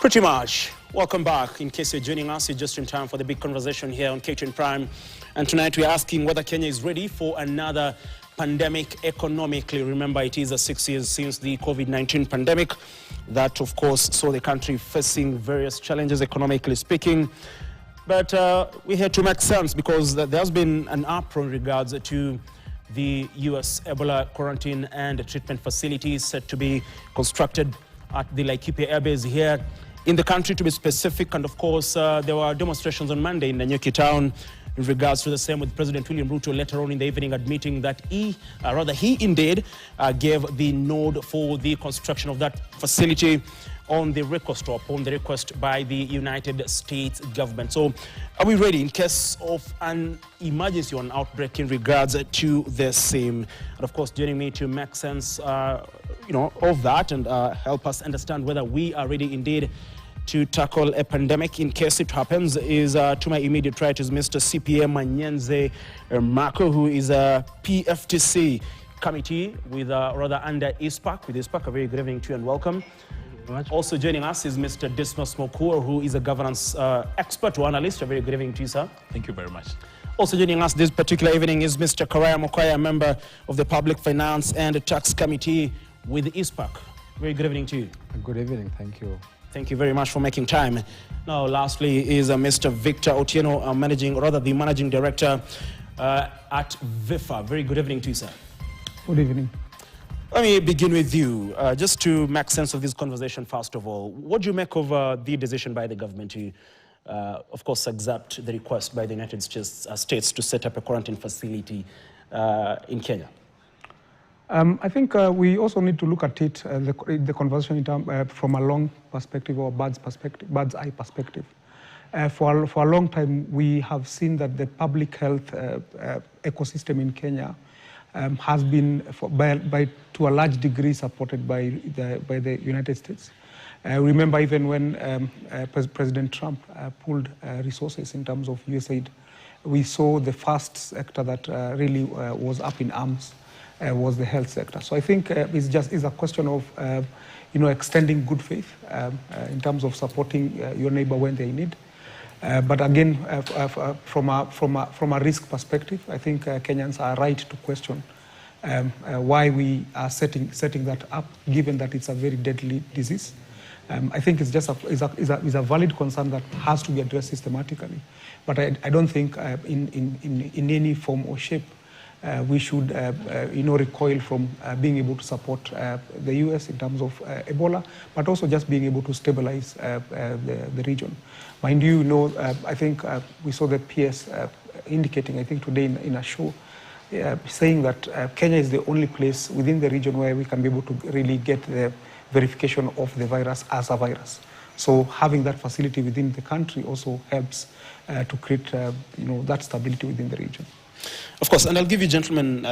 Pretty much. Welcome back. In case you're joining us, you're just in time for the big conversation here on KTN Prime. And tonight we're asking whether Kenya is ready for another pandemic economically. Remember, it is 6 years since the COVID-19 pandemic that, of course, saw the country facing various challenges economically speaking. But we're here to make sense because there's been an uproar in regards to the U.S. Ebola quarantine and treatment facilities set to be constructed at the Laikipia Air Base here in the country, to be specific. And of course, there were demonstrations on Monday in Nanyuki town in regards to the same, with President William Ruto later on in the evening admitting that he indeed gave the nod for the construction of that facility on the request, or upon the request by the United States government. So are we ready in case of an emergency or an outbreak in regards to the same? And of course, joining me to make sense of that and help us understand whether we are ready indeed to tackle a pandemic in case it happens is to my immediate right is Mr. CPM Manyenze Marco, who is a PFTC committee with under ISPAC. With ISPAC, a very good evening to you and welcome. Also joining us is Mr. Dismas Mokur, who is a governance expert or analyst. A very good evening to you, sir. Thank you very much. Also joining us this particular evening is Mr. Karaya Mokwaya, member of the Public Finance and Tax Committee with ISPAC. Very good evening to you. Good evening, thank you. Thank you very much for making time. Now, lastly is Mr. Victor Otieno, the managing director at VIFA. Very good evening to you, sir. Good evening. Let me begin with you, just to make sense of this conversation. First of all, what do you make of the decision by the government to, of course, accept the request by the United States to set up a quarantine facility in Kenya? I think we also need to look at it, the conversation from a long perspective or bird's eye perspective. For a long time, we have seen that the public health ecosystem in Kenya has been, to a large degree, supported by the United States. Remember, even when President Trump pulled resources in terms of USAID, we saw the first sector that really was up in arms was the health sector. So I think it's a question of extending good faith in terms of supporting your neighbor when they need. But again, from a risk perspective, I think Kenyans are right to question why we are setting that up, given that it's a very deadly disease. I think it's just a valid concern that has to be addressed systematically. But I don't think in any form or shape we should recoil from being able to support the US in terms of Ebola, but also just being able to stabilize the region. Mind you, I think we saw the PS indicating, I think today in a show, saying that Kenya is the only place within the region where we can be able to really get the verification of the virus as a virus. So having that facility within the country also helps to create that stability within the region. Of course, and I'll give you gentlemen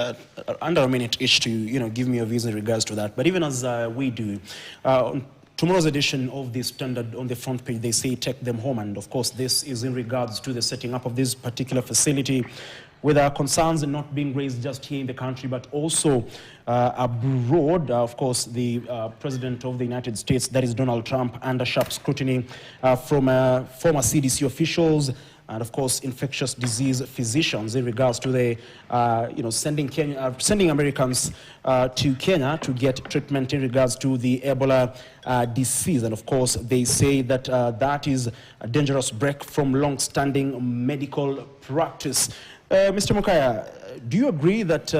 under a minute each to give me your views in regards to that. But even as we do, on tomorrow's edition of the Standard, on the front page, they say take them home. And of course, this is in regards to the setting up of this particular facility, with our concerns not being raised just here in the country, but also abroad. Of course, the President of the United States, that is Donald Trump, under sharp scrutiny from former CDC officials, and of course infectious disease physicians in regards to the sending Americans to Kenya to get treatment in regards to the Ebola disease. And of course they say that that is a dangerous break from long-standing medical practice. Mr. Mukaya, do you agree that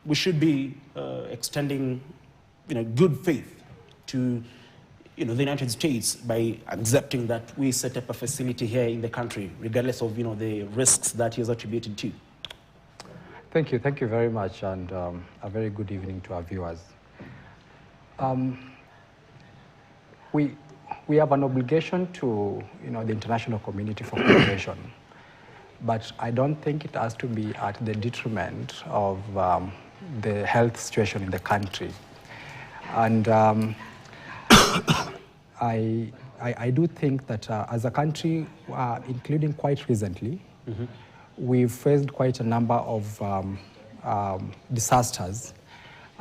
we should be extending good faith to the United States by accepting that we set up a facility here in the country, regardless of the risks that is attributed to? Thank you very much, and a very good evening to our viewers. We have an obligation to the international community for cooperation, but I don't think it has to be at the detriment of the health situation in the country. And I do think that as a country, including quite recently, we've faced quite a number of disasters.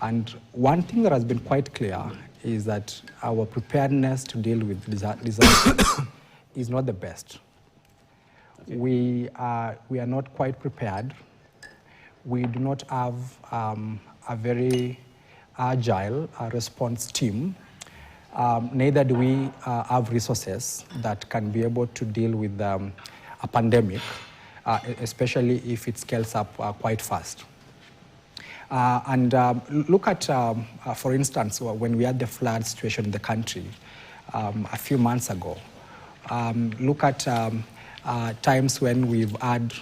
And one thing that has been quite clear is that our preparedness to deal with disasters is not the best. Okay. We are not quite prepared. We do not have a very agile response team. Neither do we have resources that can be able to deal with a pandemic, especially if it scales up quite fast. Look at, for instance, when we had the flood situation in the country a few months ago. Look at times when we've had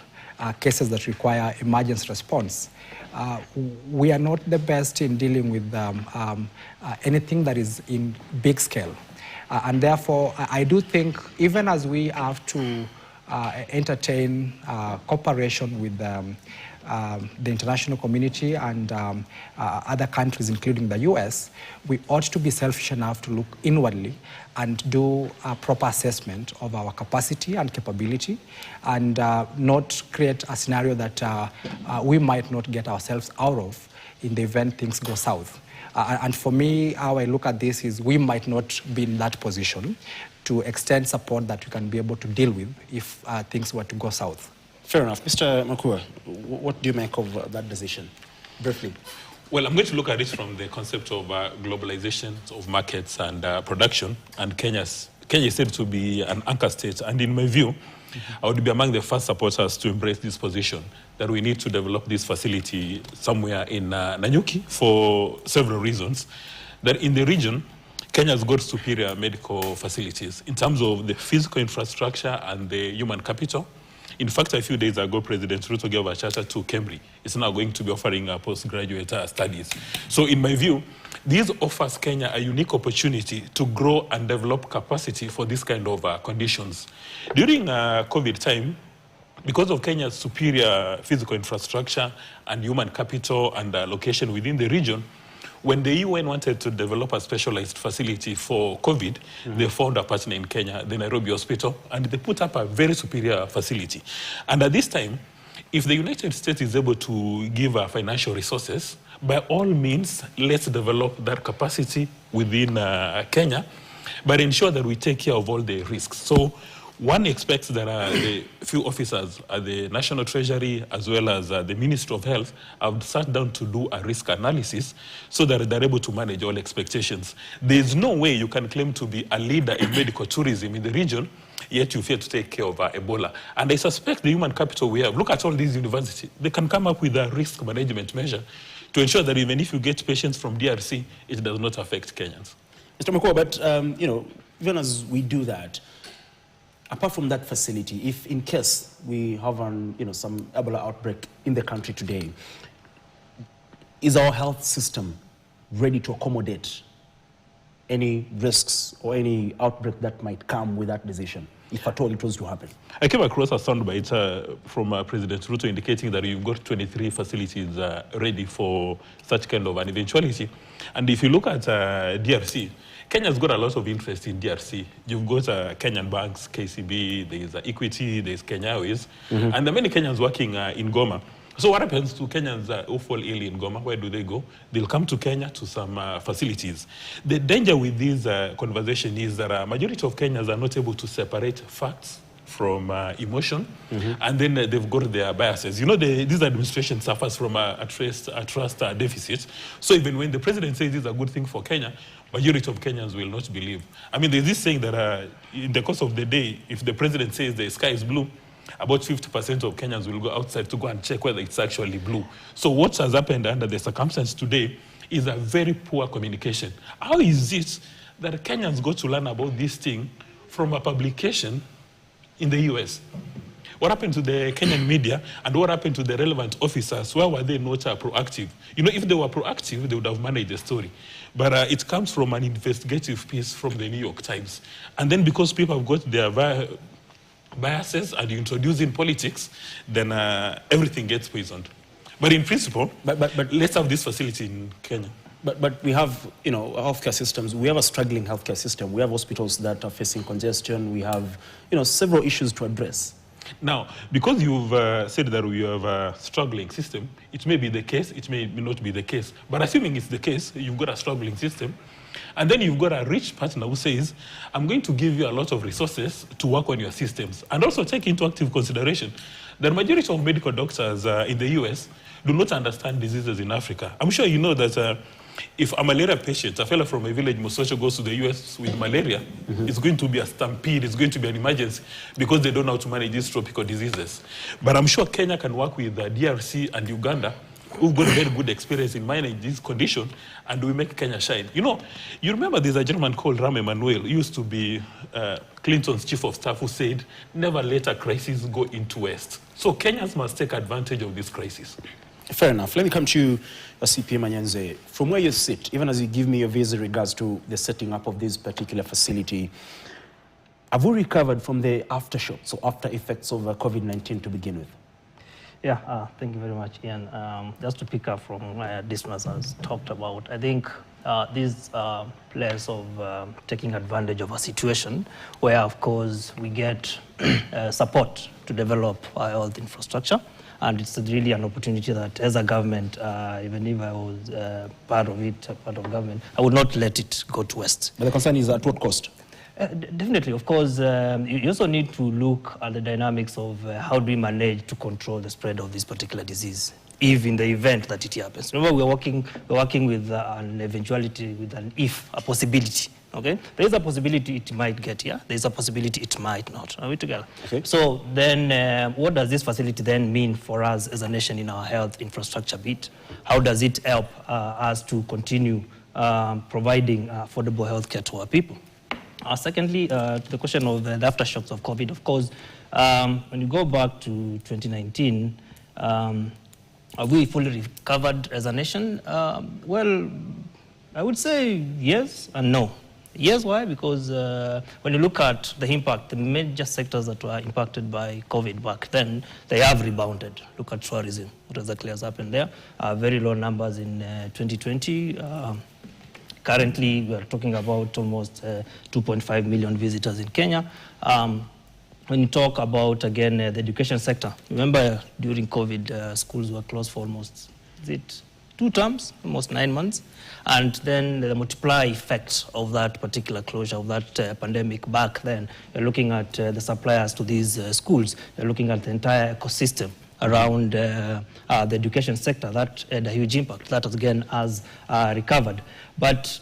cases that require emergency response. We are not the best in dealing with anything that is in big scale. And therefore, I do think even as we have to entertain cooperation with the international community and other countries, including the US, we ought to be selfish enough to look inwardly and do a proper assessment of our capacity and capability, and not create a scenario that we might not get ourselves out of in the event things go south. And for me, how I look at this is we might not be in that position to extend support that we can be able to deal with if things were to go south. Fair enough. Mr. Makua, what do you make of that decision? Briefly. Well, I'm going to look at it from the concept of globalization of markets and production. And Kenya is said to be an anchor state. And in my view, I would be among the first supporters to embrace this position, that we need to develop this facility somewhere in Nanyuki for several reasons. That in the region, Kenya's got superior medical facilities in terms of the physical infrastructure and the human capital. In fact, a few days ago, President Ruto gave a charter to Cambridge. It's now going to be offering postgraduate studies. So in my view, this offers Kenya a unique opportunity to grow and develop capacity for this kind of conditions. During COVID time, because of Kenya's superior physical infrastructure and human capital and location within the region, when the UN wanted to develop a specialized facility for COVID, they found a partner in Kenya, the Nairobi Hospital, and they put up a very superior facility. And at this time, if the United States is able to give financial resources, by all means, let's develop that capacity within Kenya, but ensure that we take care of all the risks. So one expects that the few officers at the National Treasury as well as the Ministry of Health have sat down to do a risk analysis so that they're able to manage all expectations. There's no way you can claim to be a leader in medical tourism in the region, yet you fear to take care of Ebola. And I suspect the human capital we have, look at all these universities, they can come up with a risk management measure to ensure that even if you get patients from DRC, it does not affect Kenyans. Mr. Makua, but even as we do that, apart from that facility, if in case we have some Ebola outbreak in the country today, is our health system ready to accommodate any risks or any outbreak that might come with that decision, if at all it was to happen? I came across a soundbite from President Ruto indicating that you've got 23 facilities ready for such kind of an eventuality. And if you look at DRC, Kenya's got a lot of interest in DRC. You've got Kenyan banks, KCB, there's Equity, there's Kenya Airways, and there are many Kenyans working in Goma. So what happens to Kenyans who fall ill in Goma? Where do they go? They'll come to Kenya to some facilities. The danger with this conversation is that a majority of Kenyans are not able to separate facts from emotion, and then they've got their biases. You know, this administration suffers from a trust deficit. So even when the president says this is a good thing for Kenya, majority of Kenyans will not believe. I mean, there's this saying that in the course of the day, if the president says the sky is blue, about 50% of Kenyans will go outside to go and check whether it's actually blue. So what has happened under the circumstance today is a very poor communication. How is it that Kenyans go to learn about this thing from a publication in the US? What happened to the Kenyan media, and what happened to the relevant officers? Why were they not proactive? You know, if they were proactive, they would have managed the story. But it comes from an investigative piece from the New York Times. And then because people have got their biases and you introduce in politics, then everything gets poisoned. But in principle, but let's have this facility in Kenya. But we have, healthcare systems. We have a struggling healthcare system. We have hospitals that are facing congestion. We have, several issues to address. Now, because you've said that we have a struggling system, it may be the case, it may not be the case. But assuming it's the case, you've got a struggling system, And then you've got a rich partner who says, I'm going to give you a lot of resources to work on your systems. And also take into active consideration that the majority of medical doctors in the US do not understand diseases in Africa. I'm sure you know that if a malaria patient, a fellow from a village, Mososho, goes to the US with malaria, it's going to be a stampede, it's going to be an emergency, because they don't know how to manage these tropical diseases. But I'm sure Kenya can work with DRC and Uganda, who've got very good experience in managing this condition, and we make Kenya shine. You know, you remember there's a gentleman called Rahm Emanuel, who used to be Clinton's chief of staff, who said, never let a crisis go into West. So Kenyans must take advantage of this crisis. Fair enough. Let me come to you, CP Manyanze. From where you sit, even as you give me your views in regards to the setting up of this particular facility, have we recovered from the aftershocks or after effects of COVID-19 to begin with? Yeah, thank you very much, Ian. Just to pick up from Dismas has talked about, I think these players of taking advantage of a situation where, of course, we get support to develop our health infrastructure. And it's really an opportunity that, as a government, even if I was part of it, part of government, I would not let it go to waste. But the concern is at what cost? Definitely, of course, you also need to look at the dynamics of how do we manage to control the spread of this particular disease, if in the event that it happens. Remember, we're working with an eventuality, with an if, a possibility. Okay, there is a possibility it might get here. There is a possibility it might not. Are we together? Okay. So then, what does this facility then mean for us as a nation in our health infrastructure bit? How does it help us to continue providing affordable health care to our people? Secondly, to the question of the aftershocks of COVID, of course, when you go back to 2019, are we fully recovered as a nation? Well, I would say yes and no. Yes, why? Because when you look at the impact, the major sectors that were impacted by COVID back then, they have rebounded. Look at tourism, what exactly has happened there. Very low numbers in 2020. Currently, we are talking about almost 2.5 million visitors in Kenya. When you talk about, again, the education sector, remember during COVID, schools were closed for almost, 2 terms, almost 9 months. And then the multiplier effect of that particular closure, of that pandemic back then, you're looking at the suppliers to these schools, you're looking at the entire ecosystem around the education sector. That had a huge impact. That, again, has recovered. But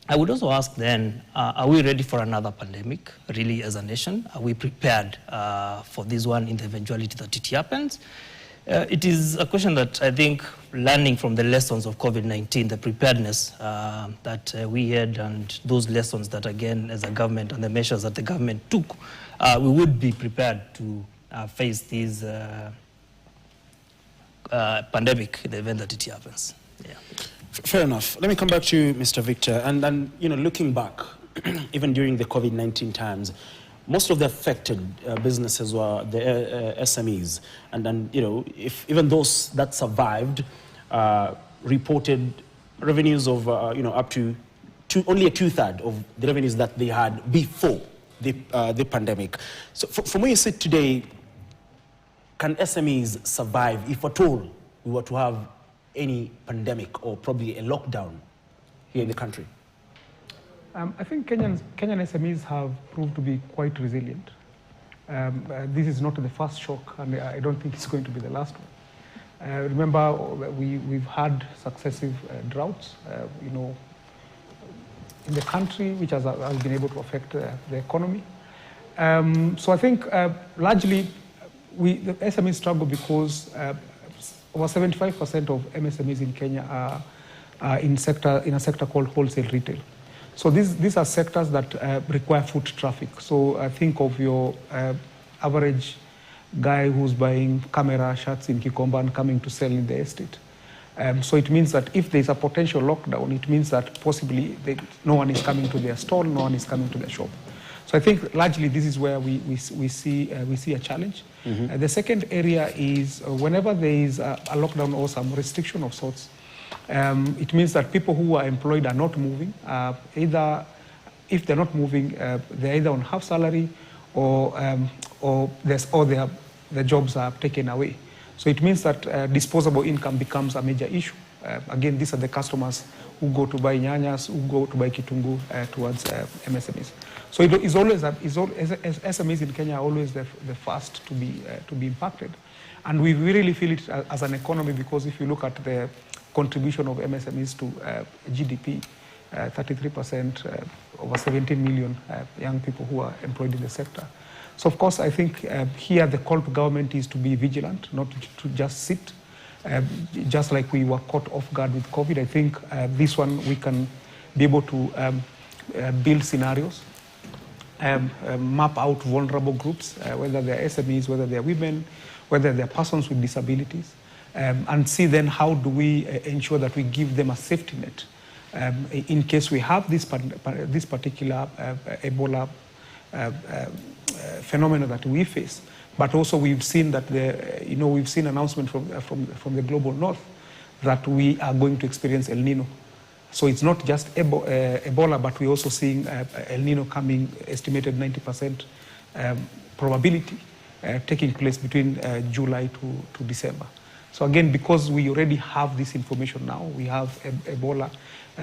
I would also ask then, are we ready for another pandemic, really, as a nation? Are we prepared for this one in the eventuality that it happens? It is a question that I think, learning from the lessons of COVID-19, the preparedness that we had, and those lessons that, again, as a government and the measures that the government took, we would be prepared to face this pandemic in the event that it happens. Yeah. Fair enough. Let me come back to you, Mr. Victor. And you know, looking back, even during the COVID-19 times, most of the affected businesses were the SMEs, and you know, if even those that survived reported revenues of you know, up to only a 2/3 of the revenues that they had before the pandemic. So from where you sit today, can SMEs survive if at all we were to have any pandemic or probably a lockdown here in the country? I think Kenyan SMEs have proved to be quite resilient. This is not the first shock, and I don't think it's going to be the last one. Remember, we've had successive droughts, you know, in the country, which has been able to affect the economy. So I think largely the SMEs struggle because over 75% of MSMEs in Kenya are in a sector called wholesale retail. So these are sectors that require foot traffic. So think of your average guy who's buying camera shots in Kikomba and coming to sell in the estate. So it means that if there's a potential lockdown, it means that possibly no one is coming to their stall, no one is coming to their shop. So I think largely this is where we see a challenge. Mm-hmm. The second area is whenever there is a lockdown or some restriction of sorts, it means that people who are employed are not moving. Either if they're not moving, they're either on half salary or their jobs are taken away. So it means that disposable income becomes a major issue. Again, these are the customers who go to buy nyanyas, who go to buy kitungu towards MSMEs. So it is always, SMEs in Kenya are always the first to be impacted. And we really feel it as an economy, because if you look at the contribution of MSMEs to GDP, 33%, over 17 million young people who are employed in the sector. So of course, I think here the call to government is to be vigilant, not to just sit. Just like we were caught off guard with COVID, I think this one we can be able to build scenarios, map out vulnerable groups, whether they're SMEs, whether they're women, whether they're persons with disabilities, and see then how do we ensure that we give them a safety net in case we have this particular Ebola phenomena that we face. But also we've seen that we've seen announcement from the global north that we are going to experience El Nino. So it's not just Ebola, but we're also seeing El Nino coming, estimated 90% probability taking place between July to December. So again, because we already have this information now, we have Ebola,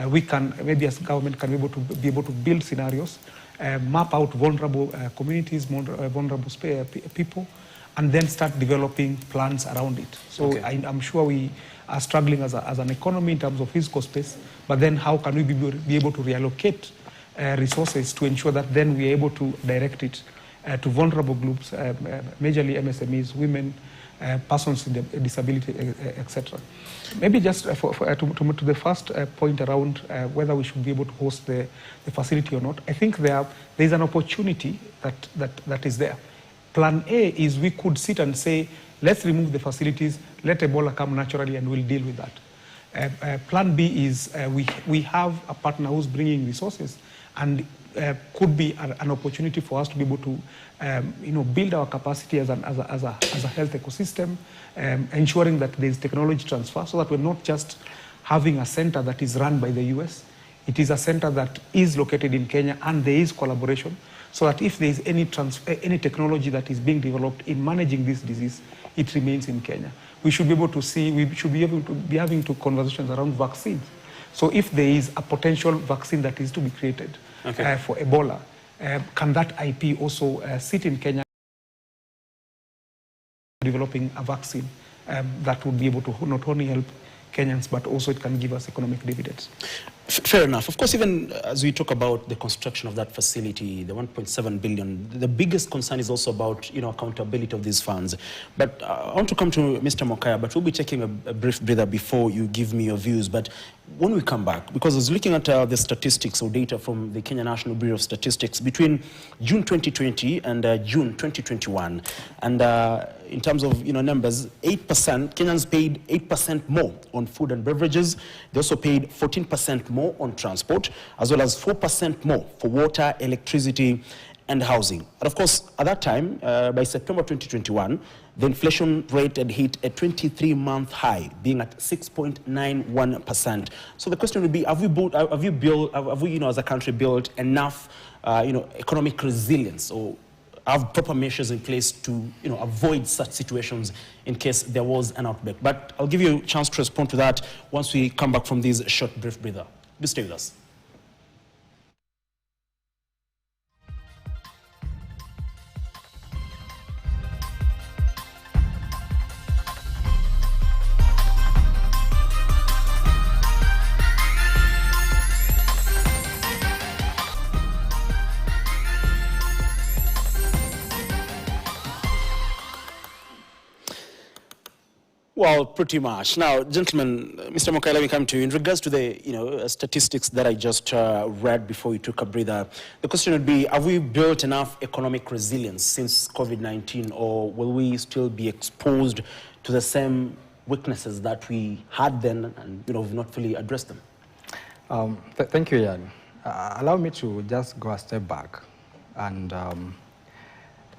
we can, maybe as government, can be able to build scenarios, map out vulnerable communities, vulnerable people, and then start developing plans around it. So okay. I'm sure we are struggling as an economy in terms of physical space, but then how can we be able to reallocate resources to ensure that then we're able to direct it to vulnerable groups, majorly MSMEs, women, persons with disability, etc. Maybe just to the first point around whether we should be able to host the facility or not, I think there's an opportunity that is there. Plan A is we could sit and say, let's remove the facilities, let Ebola come naturally, and we'll deal with that. Plan B is we have a partner who's bringing resources, and could be an opportunity for us to be able to build our capacity as a health ecosystem, ensuring that there is technology transfer, so that we're not just having a center that is run by the US. It is a center that is located in Kenya, and there is collaboration, so that if there is any technology that is being developed in managing this disease, it remains in Kenya. We should be able to see, we should be able to be having conversations around vaccines. So if there is a potential vaccine that is to be created for Ebola, can that IP also sit in Kenya, developing a vaccine that would be able to not only help Kenyans, but also it can give us economic dividends. Fair enough. Of course, even as we talk about the construction of that facility, the 1.7 billion, the biggest concern is also about accountability of these funds. But I want to come to Mr. Mokaya, but we'll be taking a brief breather before you give me your views. But when we come back, because I was looking at the statistics or data from the Kenya National Bureau of Statistics between June 2020 and June 2021, and in terms of numbers, 8%, Kenyans paid 8% more on food and beverages. They also paid 14% more on transport, as well as 4% more for water, electricity, and housing. And of course, at that time, by September 2021, the inflation rate had hit a 23-month high, being at 6.91%. So the question would be: have we, as a country, built enough, economic resilience, or have proper measures in place to avoid such situations in case there was an outbreak? But I'll give you a chance to respond to that once we come back from this short brief breather. Do stay with us. Well, pretty much. Now, gentlemen, Mr. Mokai, let me come to you. In regards to the statistics that I just read before you took a breather, the question would be: have we built enough economic resilience since COVID-19, or will we still be exposed to the same weaknesses that we had then, and we've not fully addressed them? Thank you, Ian. Allow me to just go a step back and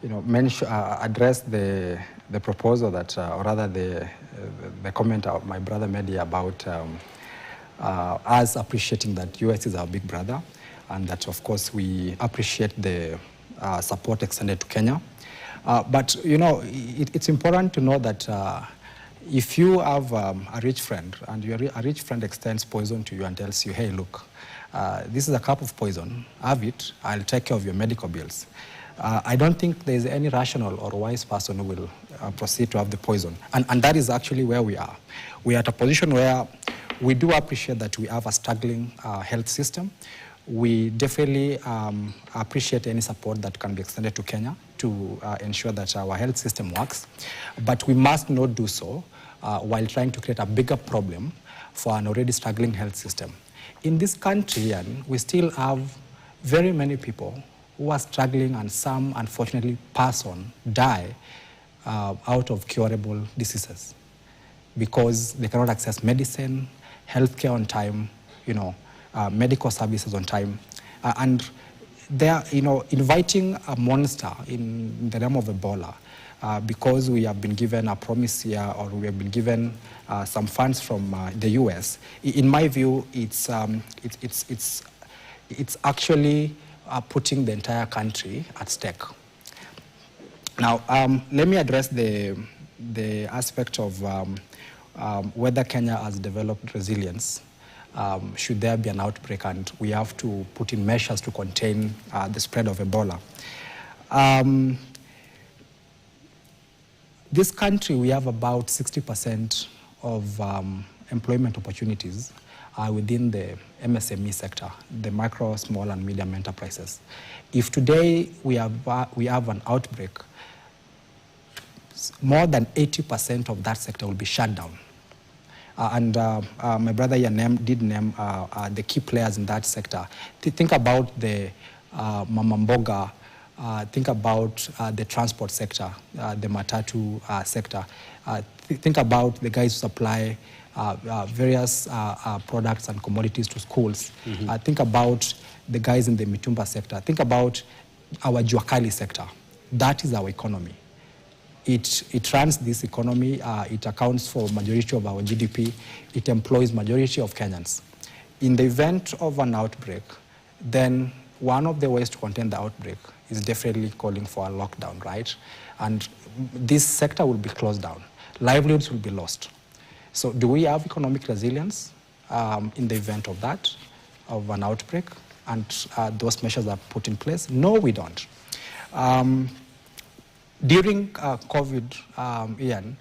address the proposal that, or rather the comment my brother made about us appreciating that US is our big brother, and that of course we appreciate the support extended to Kenya. But it's important to know that if you have a rich friend and a rich friend extends poison to you and tells you, hey, look, this is a cup of poison, have it, I'll take care of your medical bills. I don't think there's any rational or wise person who will proceed to have the poison. And that is actually where we are. We are at a position where we do appreciate that we have a struggling health system. We definitely appreciate any support that can be extended to Kenya to ensure that our health system works. But we must not do so while trying to create a bigger problem for an already struggling health system. In this country, we still have very many people who are struggling, and some, unfortunately, die out of curable diseases because they cannot access medicine, healthcare on time, medical services on time. And they are, inviting a monster in the realm of Ebola because we have been given a promise here, or we have been given some funds from the US. In my view, it's actually putting the entire country at stake. Now, let me address the aspect of whether Kenya has developed resilience. Should there be an outbreak and we have to put in measures to contain the spread of Ebola. This country, we have about 60% of employment opportunities within the MSME sector, the micro, small, and medium enterprises. If today we have an outbreak, more than 80% of that sector will be shut down. My brother here did name the key players in that sector. Think about the Mama Mboga, think about the transport sector, the Matatu sector. Think about the guys who supply various products and commodities to schools. Think about the guys in the Mitumba sector. Think about our Juakali sector. That is our economy. It runs this economy. It accounts for majority of our GDP. It employs majority of Kenyans. In the event of an outbreak, then one of the ways to contain the outbreak is definitely calling for a lockdown, right? And this sector will be closed down. Livelihoods will be lost. So do we have economic resilience in the event of that, of an outbreak, and those measures are put in place? No, we don't. During COVID, Ian,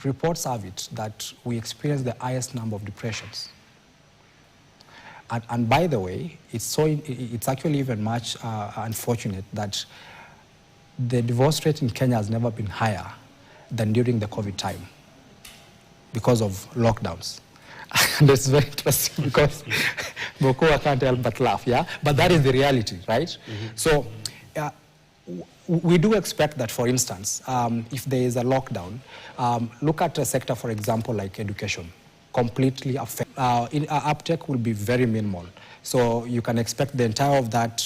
reports have it that we experienced the highest number of depressions. And by the way, it's actually even much unfortunate that the divorce rate in Kenya has never been higher than during the COVID time because of lockdowns. And it's very interesting because Bokoa can't help but laugh, yeah? But that is the reality, right? So we do expect that, for instance, if there is a lockdown, look at a sector, for example, like education, completely affected. Uptake will be very minimal. So you can expect the entire of that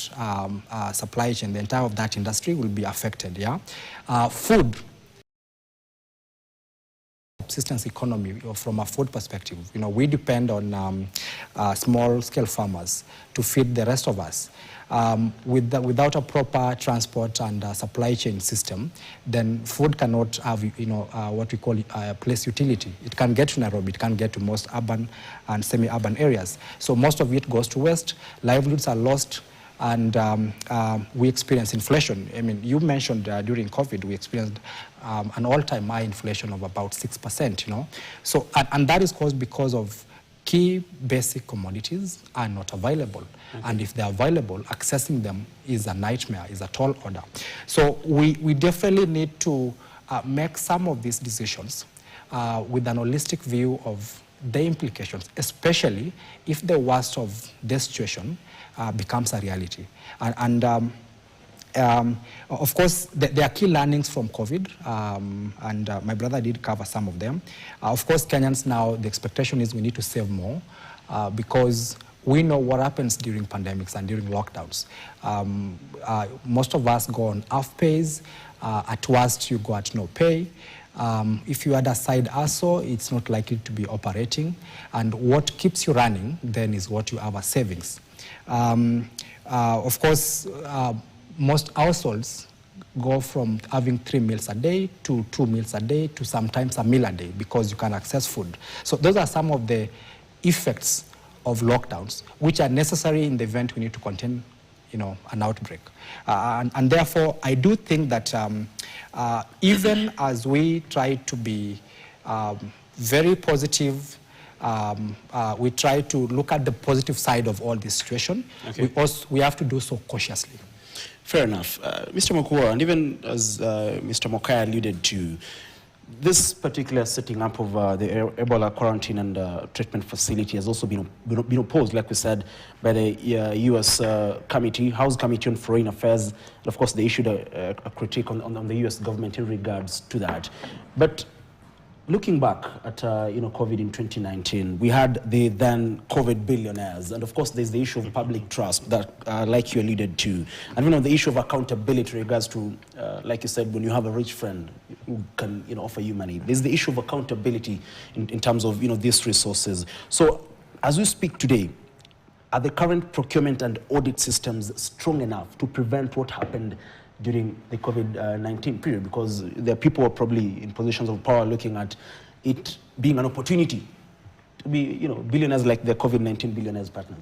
supply chain, the entire of that industry will be affected, yeah? Food, subsistence economy, from a food perspective, we depend on small-scale farmers to feed the rest of us. Without a proper transport and supply chain system, then food cannot have, what we call place utility. It can get to Nairobi, it can get to most urban and semi-urban areas. So most of it goes to waste, livelihoods are lost, and we experience inflation. I mean, you mentioned during COVID, we experienced an all-time high inflation of about 6%, So, and that is caused because of key basic commodities are not available. And if they're available, accessing them is a nightmare, is a tall order. So we definitely need to make some of these decisions with an holistic view of the implications, especially if the worst of the situation becomes a reality. Of course, there are key learnings from COVID, and my brother did cover some of them. Of course, Kenyans now, the expectation is we need to save more because we know what happens during pandemics and during lockdowns. Most of us go on half pays. At worst, you go at no pay. If you had a side hustle, it's not likely to be operating. And what keeps you running then is what you have as savings. Of course, most households go from having 3 meals a day to 2 meals a day to sometimes a meal a day because you can access food. So those are some of the effects of lockdowns, which are necessary in the event we need to contain, an outbreak. And therefore, I do think that even as we try to be very positive, we try to look at the positive side of all this situation. Okay. We have to do so cautiously. Fair enough. Mr. Makua, and even as Mr. Mokai alluded to, this particular setting up of the Ebola quarantine and treatment facility has also been opposed, like we said, by the U.S. House Committee on Foreign Affairs. And of course, they issued a critique on the U.S. government in regards to that. But looking back at COVID in 2019, we had the then COVID billionaires, and of course there's the issue of public trust that, like you alluded to, and the issue of accountability in regards to, like you said, when you have a rich friend who can offer you money, there's the issue of accountability in terms of these resources. So as we speak today, are the current procurement and audit systems strong enough to prevent what happened during the COVID-19 period? Because there are people who are probably in positions of power looking at it being an opportunity to be, billionaires like the COVID-19 billionaires partners.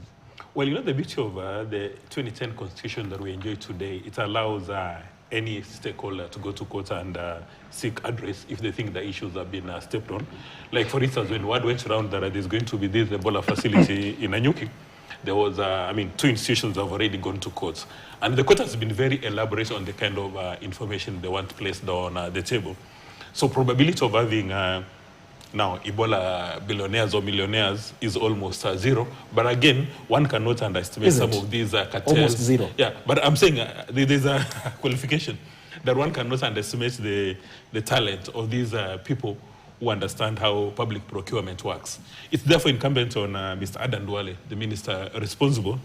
Well, the beauty of the 2010 constitution that we enjoy today, it allows any stakeholder to go to court and seek address if they think the issues have been stepped on. Like, for instance, when word went around that there's going to be this Ebola facility in Anyuki, there was, 2 institutions have already gone to court. And the court has been very elaborate on the kind of information they want placed on the table. So probability of having now Ebola billionaires or millionaires is almost zero. But again, one cannot underestimate some of these cartels. Almost zero. Yeah, but I'm saying there's a qualification that one cannot underestimate the talent of these people who understand how public procurement works. It's therefore incumbent on Mr. Adan Duale, the minister responsible,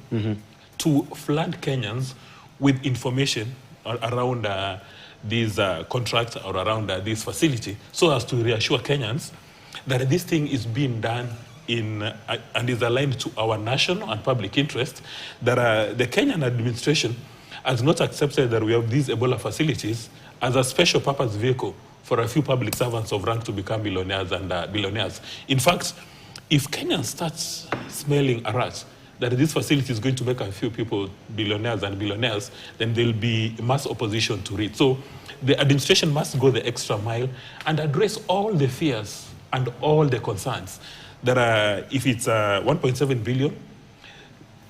to flood Kenyans with information around these contracts or around this facility, so as to reassure Kenyans that this thing is being done and is aligned to our national and public interest, that the Kenyan administration has not accepted that we have these Ebola facilities as a special purpose vehicle for a few public servants of rank to become millionaires and billionaires. In fact, if Kenyans start smelling a rat, that this facility is going to make a few people billionaires and billionaires, then there'll be mass opposition to it. So the administration must go the extra mile and address all the fears and all the concerns that if it's 1.7 billion,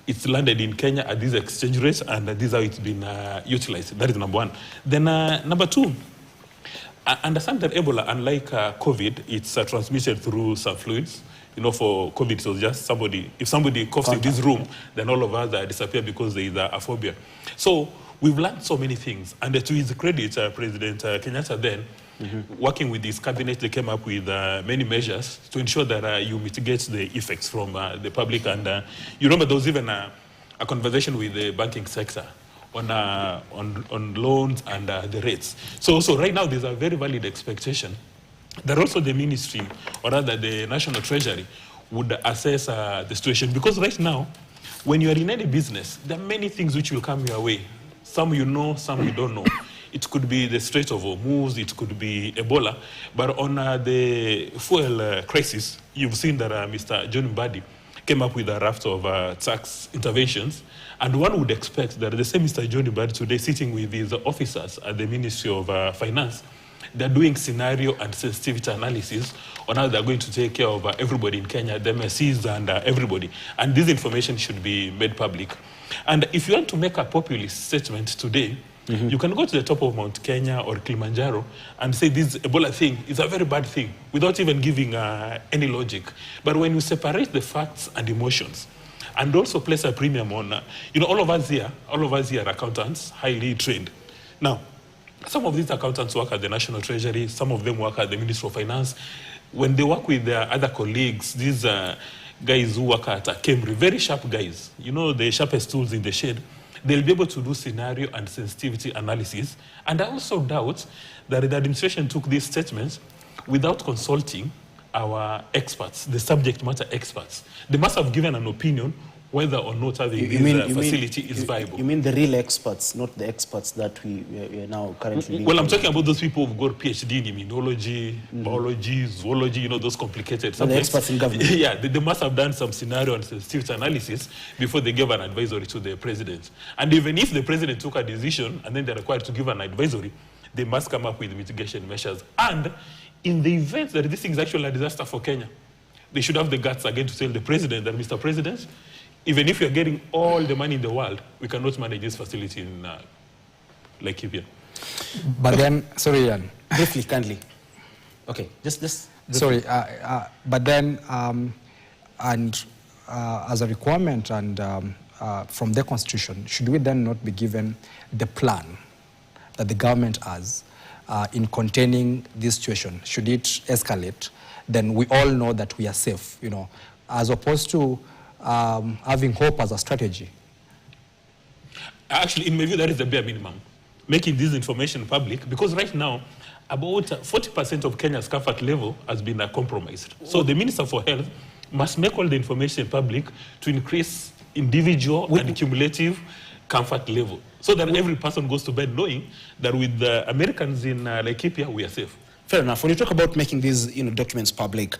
it's landed in Kenya at this exchange rate, and this is how it's been utilized. That is number one. Then number two, understand that Ebola, unlike COVID, it's transmitted through some fluids. For COVID, it was just if somebody coughs in this room, then all of us disappear because there is a phobia. So we've learned so many things. And to his credit, President Kenyatta then, working with his cabinet, they came up with many measures to ensure that you mitigate the effects from the public. And you remember there was even a conversation with the banking sector on loans and the rates. So right now there's a very valid expectation that also the ministry, or rather the National Treasury, would assess the situation. Because right now, when you are in any business, there are many things which will come your way. Some you know, some you don't know. It could be the Strait of Hormuz, it could be Ebola. But on the fuel crisis, you've seen that Mr. John Mbadi came up with a raft of tax interventions. And one would expect that the same Mr. John Mbadi today, sitting with his officers at the Ministry of Finance, they're doing scenario and sensitivity analysis on how they're going to take care of everybody in Kenya, the MSCs and everybody. And this information should be made public. And if you want to make a populist statement today, you can go to the top of Mount Kenya or Kilimanjaro and say this Ebola thing is a very bad thing without even giving any logic. But when you separate the facts and emotions and also place a premium on, all of us here are accountants, highly trained. Now, some of these accountants work at the National Treasury, some of them work at the Ministry of Finance. When they work with their other colleagues, these guys who work at Cambridge, very sharp guys, the sharpest tools in the shed, they'll be able to do scenario and sensitivity analysis. And I also doubt that the administration took these statements without consulting our experts, the subject matter experts. They must have given an opinion whether or not having facility is viable. You mean the real experts, not the experts that we are now currently... Well, I'm talking about those people who've got PhD in immunology, biology, zoology, those complicated subjects. The experts in government. Yeah, they must have done some scenario and sensitivity analysis before they gave an advisory to the president. And even if the president took a decision and then they're required to give an advisory, they must come up with mitigation measures. And in the event that this is actually a disaster for Kenya, they should have the guts again to tell the president that, Mr. President, even if you're getting all the money in the world, we cannot manage this facility in Laikipia. But then, sorry, Ian. Briefly, kindly. Okay, just sorry, but then, as a requirement and from the constitution, should we then not be given the plan that the government has in containing this situation? Should it escalate, then we all know that we are safe, as opposed to having hope as a strategy. Actually, in my view, that is the bare minimum. Making this information public, because right now, about 40% of Kenya's comfort level has been compromised. So the Minister for Health must make all the information public to increase individual and cumulative comfort level, so that every person goes to bed knowing that with the Americans in Laikipia, we are safe. Fair enough. When you talk about making these documents public,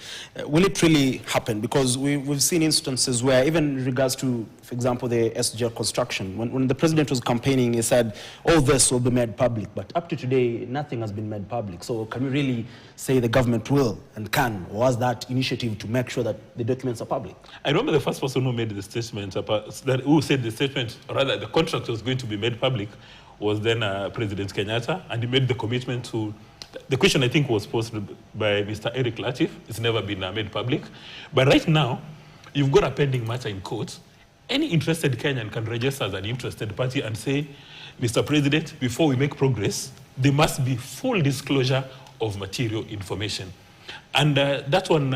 will it really happen? Because we've seen instances where, even in regards to, for example, the SGR construction, when the president was campaigning, he said, all this will be made public. But up to today, nothing has been made public. So can we really say the government will and can, or has that initiative to make sure that the documents are public? I remember the first person who made the statement, who said the statement, or rather the contract was going to be made public, was then President Kenyatta, and he made the commitment to... The question, I think, was posed by Mr. Eric Latif. It's never been made public. But right now, you've got a pending matter in court. Any interested Kenyan can register as an interested party and say, Mr. President, before we make progress, there must be full disclosure of material information. And that one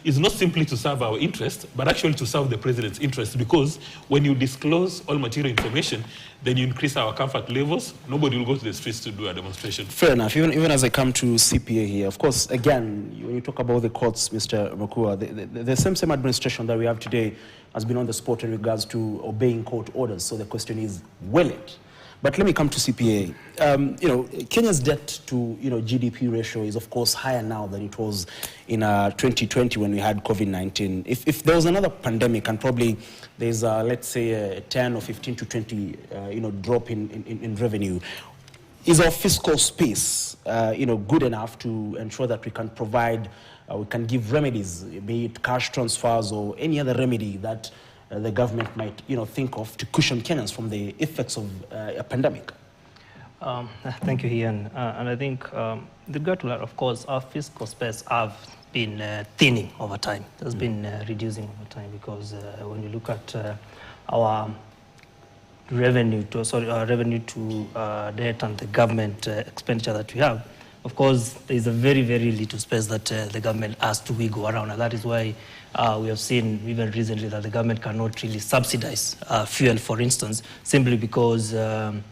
is not simply to serve our interest, but actually to serve the president's interest, because when you disclose all material information, then you increase our comfort levels. Nobody will go to the streets to do a demonstration. Fair enough. Even as I come to CPA here, of course, again, when you talk about the courts, Mr. Makua, the same administration that we have today has been on the spot in regards to obeying court orders. So the question is, will it? But let me come to CPA. Kenya's debt to GDP ratio is, of course, higher now than it was in 2020 when we had COVID-19. If there was another pandemic and probably there's, let's say, a 10 or 15 to 20 drop in revenue, is our fiscal space good enough to ensure that we can provide, we can give remedies, be it cash transfers or any other remedy that the government might, think of to cushion Kenyans from the effects of a pandemic? Thank you, Ian. And I think the regard to that, of course, our fiscal space have been thinning over time. It has been reducing over time, because when you look at our revenue to debt and the government expenditure that we have, of course, there is a very, very little space that the government has to wiggle around. And that is why we have seen even recently that the government cannot really subsidize fuel, for instance, simply because, and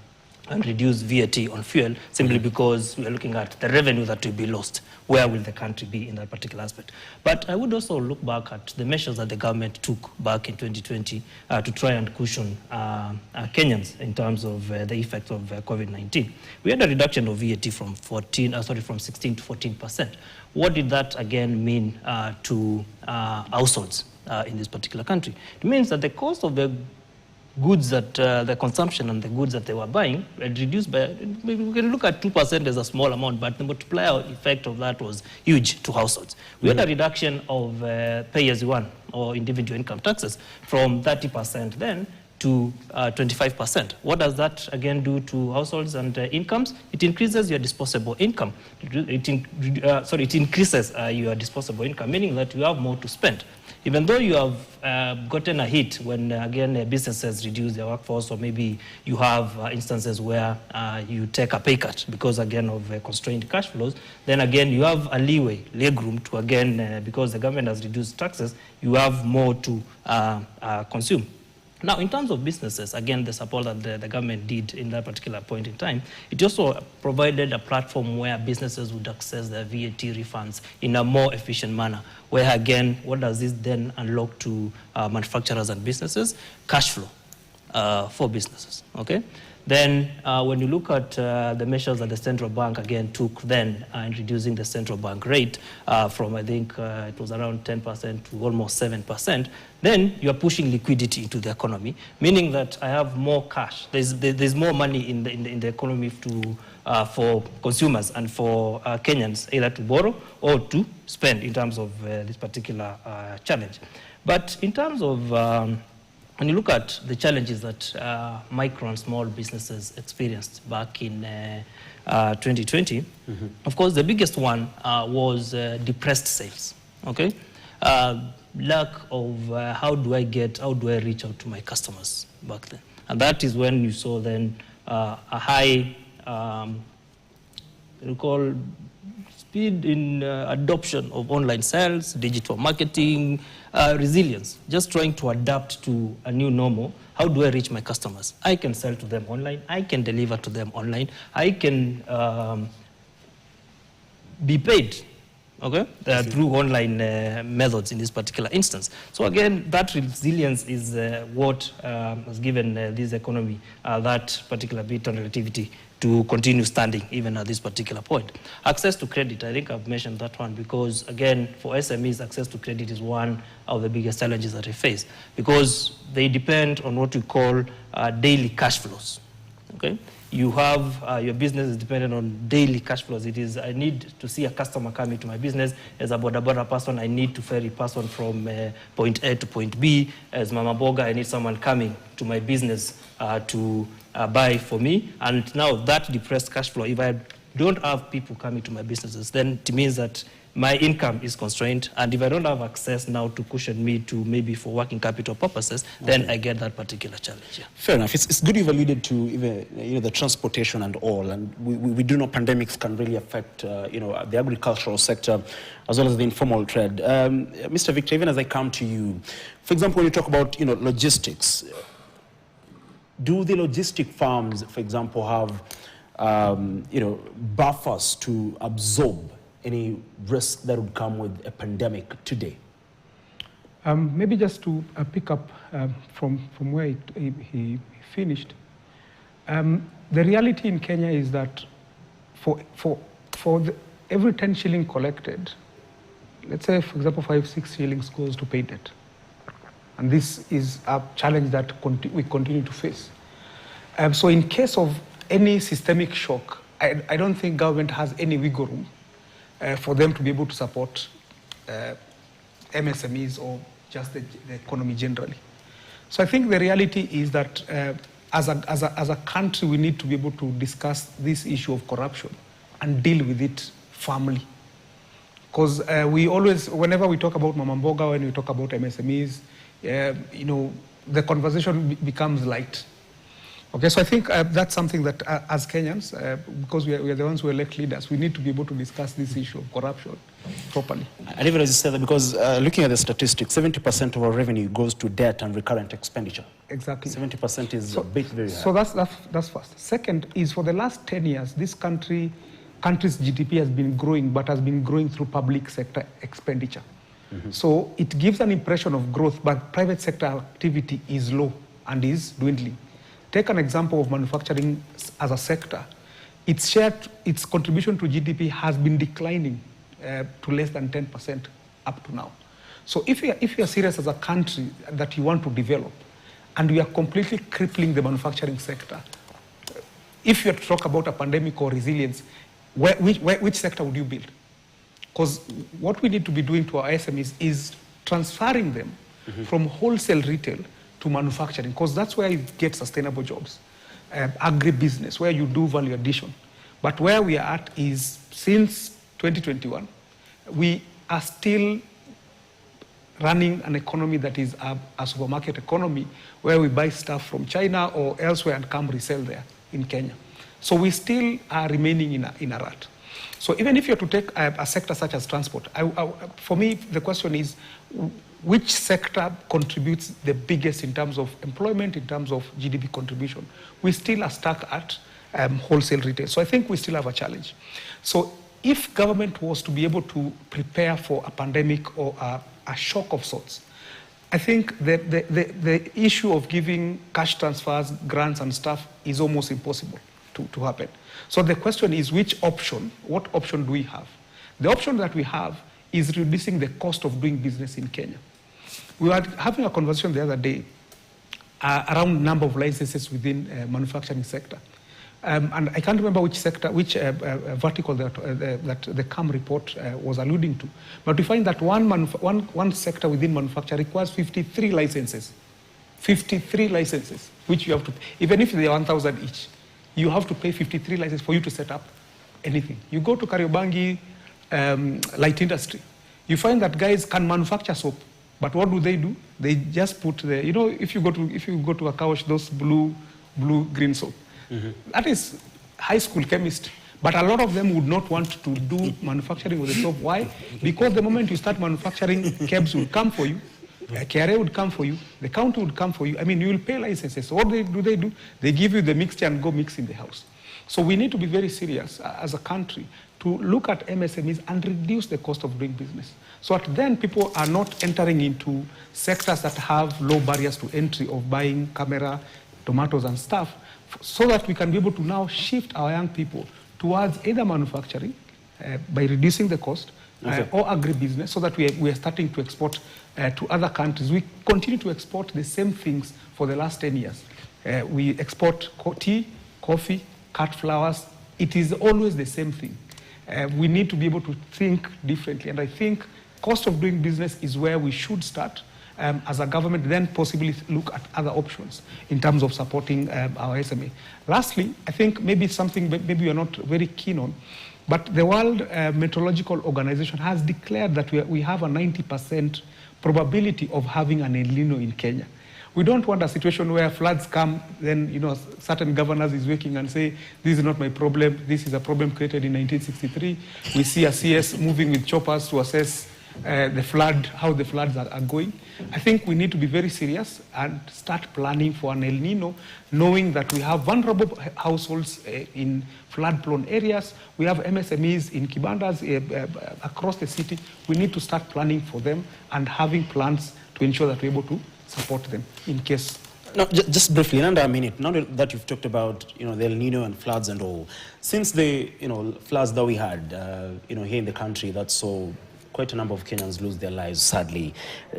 reduce VAT on fuel, simply because we are looking at the revenue that will be lost. Where will the country be in that particular aspect? But I would also look back at the measures that the government took back in 2020 to try and cushion Kenyans in terms of the effects of COVID-19. We had a reduction of VAT from 16 to 14%. What did that again mean to households in this particular country? It means that the cost of the goods that the consumption and the goods that they were buying had reduced by, we can look at 2% as a small amount, but the multiplier effect of that was huge to households. We had a reduction of pay-as-you-earn or individual income taxes from 30% then to 25%. What does that again do to households and incomes? It increases your disposable income. It increases your disposable income, meaning that you have more to spend. Even though you have gotten a hit when, again, businesses reduce their workforce, or maybe you have instances where you take a pay cut because, again, of constrained cash flows, then, again, you have a legroom to, again, because the government has reduced taxes, you have more to consume. Now, in terms of businesses, again, the support that the government did in that particular point in time, it also provided a platform where businesses would access their VAT refunds in a more efficient manner, where, again, what does this then unlock to manufacturers and businesses? Cash flow for businesses, okay? Then when you look at the measures that the central bank again took then in reducing the central bank rate from, I think it was around 10% to almost 7%, then you're pushing liquidity into the economy, meaning that I have more cash. There's more money in the economy for consumers and for Kenyans, either to borrow or to spend in terms of this particular challenge. But in terms of when you look at the challenges that micro and small businesses experienced back in 2020, of course, the biggest one was depressed sales, okay? Lack of how do I reach out to my customers back then. And that is when you saw then a high, speed in adoption of online sales, digital marketing, resilience, just trying to adapt to a new normal. How do I reach my customers? I can sell to them online. I can deliver to them online. I can be paid, okay, through online methods in this particular instance. So again, that resilience is what has given this economy that particular bit on relativity to continue standing even at this particular point. Access to credit, I think I've mentioned that one because, again, for SMEs, access to credit is one of the biggest challenges that they face because they depend on what we call daily cash flows, okay? You have, your business is dependent on daily cash flows. It is, I need to see a customer coming to my business. As a boda person, I need to ferry person from point A to point B. As Mama Boga, I need someone coming to my business to buy for me. And now that depressed cash flow, if I don't have people coming to my businesses, then it means that my income is constrained, and if I don't have access now to cushion me to maybe for working capital purposes, then I get that particular challenge. Yeah. Fair enough. It's good you've alluded to even, the transportation and all, and we do know pandemics can really affect the agricultural sector as well as the informal trade. Mr. Victor, even as I come to you, for example, when you talk about logistics, do the logistic firms, for example, have buffers to absorb any risk that would come with a pandemic today? Maybe just to pick up from where he finished. The reality in Kenya is that for every 10 shilling collected, let's say, for example, 5-6 shillings goes to pay debt. And this is a challenge that we continue to face. So in case of any systemic shock, I don't think government has any wiggle room for them to be able to support MSMEs or just the economy generally. So I think the reality is that as a country, we need to be able to discuss this issue of corruption and deal with it firmly. Because we always, whenever we talk about Mama Mboga, when we talk about MSMEs, the conversation becomes light. Okay, so I think that's something that as Kenyans, because we are the ones who elect leaders, we need to be able to discuss this issue of corruption properly. And even as you said that, because looking at the statistics, 70% of our revenue goes to debt and recurrent expenditure. Exactly. 70% is a bit very high. So that's first. Second is, for the last 10 years, this country's GDP has been growing, but has been growing through public sector expenditure. So it gives an impression of growth, but private sector activity is low and is dwindling. Take an example of manufacturing as a sector. Its contribution to GDP has been declining to less than 10% up to now. So if you are serious as a country that you want to develop, and we are completely crippling the manufacturing sector, if you talk about a pandemic or resilience, which sector would you build? Because what we need to be doing to our SMEs is transferring them from wholesale retail to manufacturing, because that's where you get sustainable jobs. Agribusiness, where you do value addition. But where we are at is, since 2021, we are still running an economy that is a supermarket economy, where we buy stuff from China or elsewhere and come resell there in Kenya. So we still are remaining in a rut. So even if you're to take a sector such as transport, for me, the question is, which sector contributes the biggest in terms of employment, in terms of GDP contribution? We still are stuck at wholesale retail. So I think we still have a challenge. So if government was to be able to prepare for a pandemic or a shock of sorts, I think the issue of giving cash transfers, grants and stuff is almost impossible to happen. So the question is, what option do we have? The option that we have is reducing the cost of doing business in Kenya. We were having a conversation the other day around number of licenses within manufacturing sector. And I can't remember which sector, which vertical that the CAM report was alluding to. But we find that one sector within manufacture requires 53 licenses. 53 licenses, which you have to, even if they are 1,000 each, you have to pay 53 licenses for you to set up anything. You go to Kariobangi light industry, you find that guys can manufacture soap, but what do? They just put the, you know, if you go to a car wash, those blue-green soap. Mm-hmm. That is high school chemistry. But a lot of them would not want to do manufacturing with the soap. Why? Because the moment you start manufacturing, KEBS will come for you, KRA would come for you, the county would come for you. I mean, you will pay licenses. So what do? They give you the mixture and go mix in the house. So we need to be very serious as a country to look at MSMEs and reduce the cost of doing business. So that then people are not entering into sectors that have low barriers to entry of buying camera, tomatoes and stuff, so that we can be able to now shift our young people towards either manufacturing by reducing the cost, or agribusiness, so that we are starting to export to other countries. We continue to export the same things for the last 10 years. We export tea, coffee, cut flowers. It is always the same thing. We need to be able to think differently. And I think cost of doing business is where we should start as a government, then possibly look at other options in terms of supporting our SME. Lastly, I think maybe something maybe you're not very keen on, but the World Meteorological Organization has declared that we have a 90% probability of having an El Nino in Kenya. We don't want a situation where floods come, then, you know, certain governors is waking and say, this is not my problem, this is a problem created in 1963. We see a CS moving with choppers to assess the flood, how the floods are going. I think we need to be very serious and start planning for an El Nino, knowing that we have vulnerable households in flood-prone areas. We have MSMEs in Kibandas across the city. We need to start planning for them and having plans to ensure that we're able to support them in case. No, just briefly, in under a minute, now that you've talked about, you know, the El Nino and floods and all, since the, you know, floods that we had, you know, here in the country that saw quite a number of Kenyans lose their lives, sadly.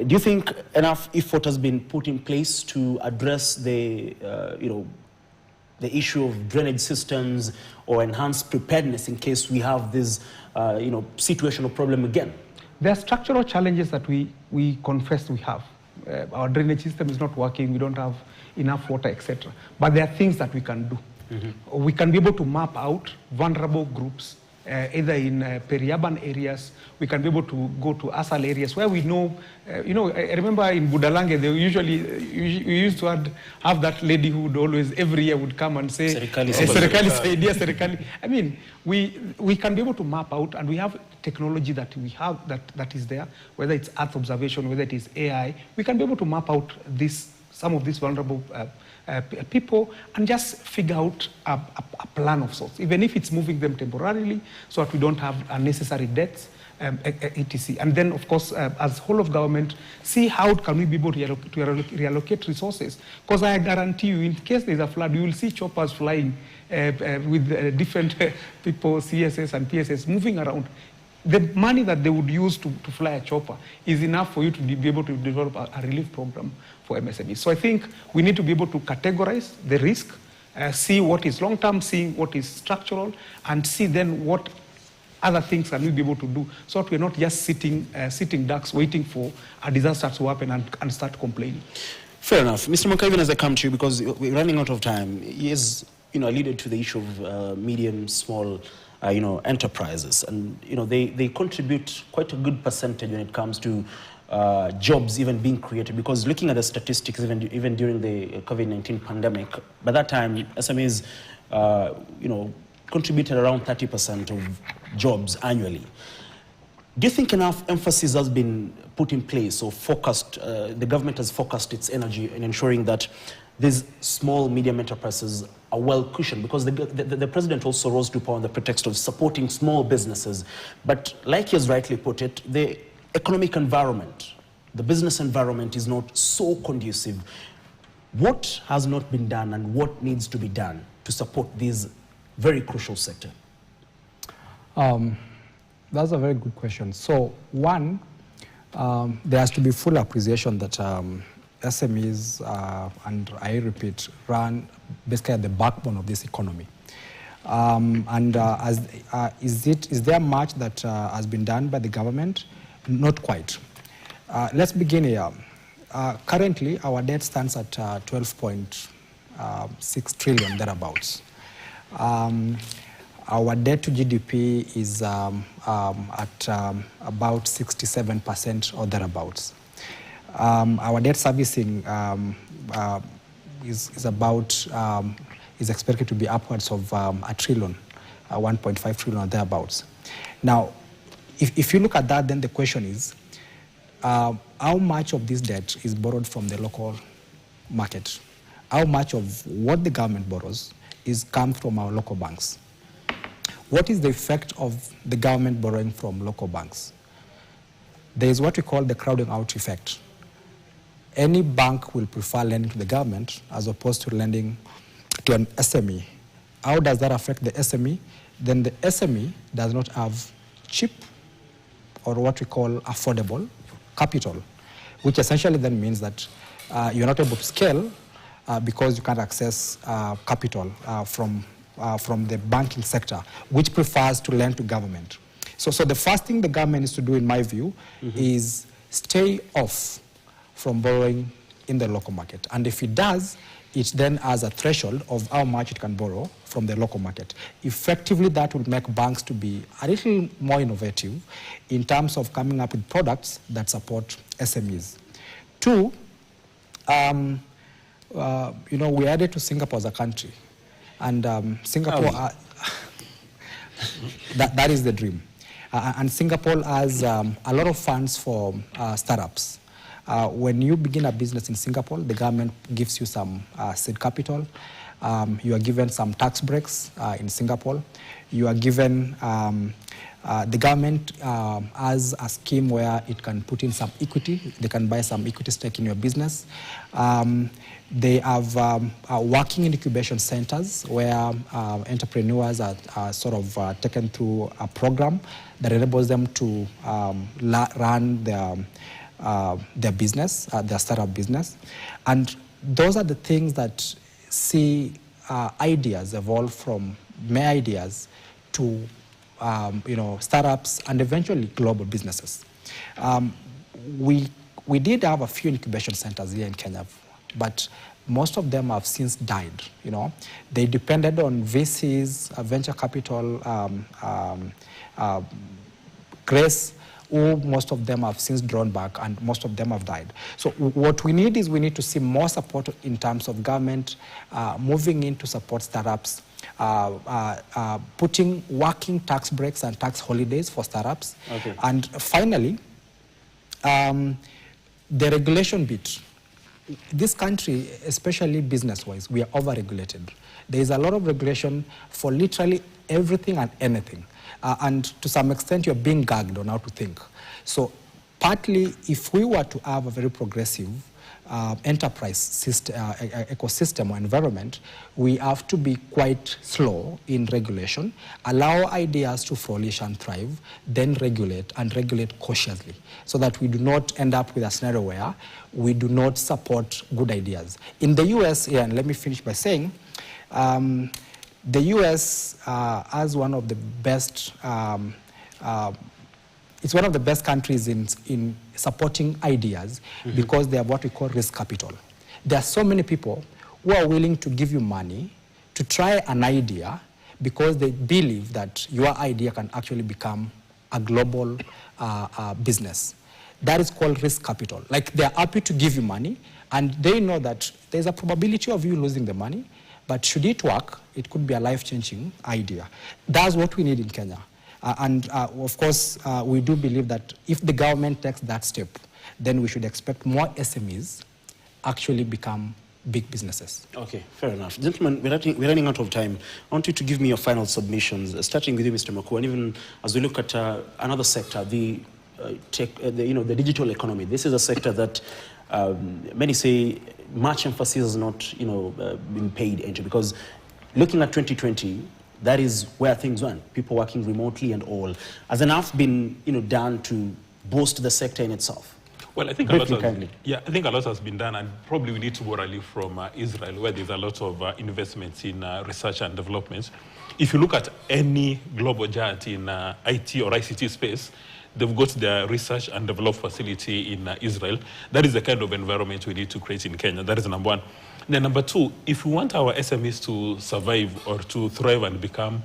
Do you think enough effort has been put in place to address the, you know, the issue of drainage systems or enhanced preparedness in case we have this, you know, situational problem again? There are structural challenges that we confess we have. Our drainage system is not working, we don't have enough water, etc. But there are things that we can do. Mm-hmm. We can be able to map out vulnerable groups, either in peri-urban areas. We can be able to go to ASAL areas where we know, you know, I remember in Budalange, they we used to have that lady who would always, every year would come and say, Serikali saidia, Serikali. I mean, we can be able to map out, and we have technology that we have that is there, whether it's Earth observation, whether it is AI, we can be able to map out some of these vulnerable people and just figure out a plan of sorts, even if it's moving them temporarily so that we don't have unnecessary deaths, etc. And then, of course, as whole of government, see how can we be able to reallocate resources. Because I guarantee you, in case there's a flood, you will see choppers flying with different people, CSS and PSS, moving around. The money that they would use to fly a chopper is enough for you to be able to develop a relief program for MSMEs. So I think we need to be able to categorize the risk, see what is long-term, see what is structural, and see then what other things can we be able to do so that we're not just sitting ducks waiting for a disaster to happen and start complaining. Fair enough. Mr. Monkaivan, as I come to you, because we're running out of time, he has, you know, alluded to the issue of medium, small, you know, enterprises, and you know they contribute quite a good percentage when it comes to jobs even being created. Because looking at the statistics, even during the COVID-19 pandemic, by that time SMEs, you know, contributed around 30% of jobs annually. Do you think enough emphasis has been put in place or focused, the government has focused its energy in ensuring that these small, medium enterprises are well cushioned? Because the president also rose to power on the pretext of supporting small businesses. But like he has rightly put it, the economic environment, the business environment is not so conducive. What has not been done and what needs to be done to support this very crucial sector? That's a very good question. So one, there has to be full appreciation that SMEs, and I repeat, run basically at the backbone of this economy. Is there much that has been done by the government? Not quite. Let's begin here. Currently, our debt stands at 12.6 trillion, thereabouts. Our debt to GDP is at about 67% or thereabouts. Our debt servicing is expected to be upwards of a trillion, 1.5 trillion or thereabouts. Now, if you look at that, then the question is, how much of this debt is borrowed from the local market? How much of what the government borrows comes from our local banks? What is the effect of the government borrowing from local banks? There is what we call the crowding out effect. Any bank will prefer lending to the government as opposed to lending to an SME. How does that affect the SME? Then the SME does not have cheap or what we call affordable capital, which essentially then means that you're not able to scale because you can't access capital from the banking sector, which prefers to lend to government. So the first thing the government needs to do, in my view, is stay off from borrowing in the local market. And if it does, it then has a threshold of how much it can borrow from the local market. Effectively, that will make banks to be a little more innovative in terms of coming up with products that support SMEs. Two, we added to Singapore as a country. And Singapore, that is the dream. And Singapore has a lot of funds for startups. When you begin a business in Singapore, the government gives you some seed capital. You are given some tax breaks in Singapore. You are given, the government has a scheme where it can put in some equity. They can buy some equity stake in your business. They have working incubation centers where entrepreneurs are sort of taken through a program that enables them to run their business, their startup business. And those are the things that see ideas evolve from mere ideas to startups and eventually global businesses. We did have a few incubation centers here in Kenya, but most of them have since died. They depended on VCs, venture capital, grace. Most of them have since drawn back, and most of them have died. So what we need is we need to see more support in terms of government moving in to support startups, putting working tax breaks and tax holidays for startups. Okay. And finally, the regulation bit. This country, especially business-wise, we are over-regulated. There is a lot of regulation for literally everything and anything. And to some extent, you're being gagged on how to think. So partly, if we were to have a very progressive enterprise system, ecosystem or environment, we have to be quite slow in regulation, allow ideas to flourish and thrive, then regulate, and regulate cautiously, so that we do not end up with a scenario where we do not support good ideas. In the US, and let me finish by saying, the US has one of the best, it's one of the best countries in supporting ideas because they have what we call risk capital. There are so many people who are willing to give you money to try an idea because they believe that your idea can actually become a global business. That is called risk capital. Like, they're happy to give you money, and they know that there's a probability of you losing the money, but should it work, it could be a life-changing idea. That's what we need in Kenya. Of course, we do believe that if the government takes that step, then we should expect more SMEs actually become big businesses. Okay, fair enough. Gentlemen, we're running out of time. I want you to give me your final submissions, starting with you, Mr. Maku, and even as we look at another sector, the digital economy. This is a sector that many say much emphasis has not, been paid into, because looking at 2020, that is where things went. People working remotely and all. Has enough been, done to boost the sector in itself? Well, I think a lot has been done, and probably we need to borrow from Israel, where there's a lot of investments in research and development. If you look at any global giant in IT or ICT space, they've got their research and develop facility in Israel. That is the kind of environment we need to create in Kenya. That is number one. Then number two, if we want our SMEs to survive or to thrive and become,